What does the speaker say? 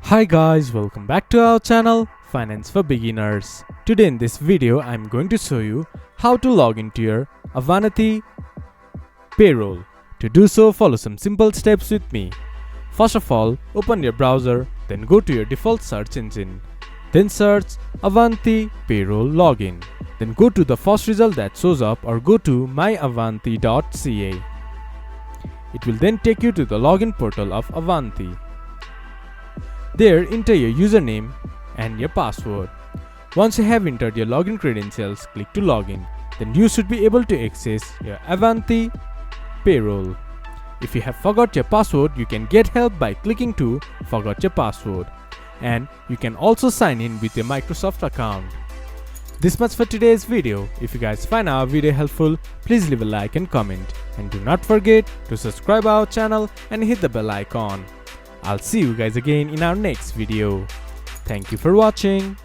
Hi guys, welcome back to our channel Finance for Beginners. Today in this video I'm going to show you how to log into your Avanti Payroll. To do so, follow some simple steps with me. First of all, open your browser, then go to your default search engine. Then search Avanti Payroll Login. Then go to the first result that shows up or go to myavanti.ca. It will then take you to the login portal of Avanti. There, enter your username and your password. Once you have entered your login credentials, click to login. Then you should be able to access your Avanti Payroll. If you have forgot your password, you can get help by clicking to Forgot Your Password. And you can also sign in with your Microsoft account. This much for today's video. If you guys find our video helpful, please leave a like and comment. And do not forget to subscribe our channel and hit the bell icon. I'll see you guys again in our next video. Thank you for watching.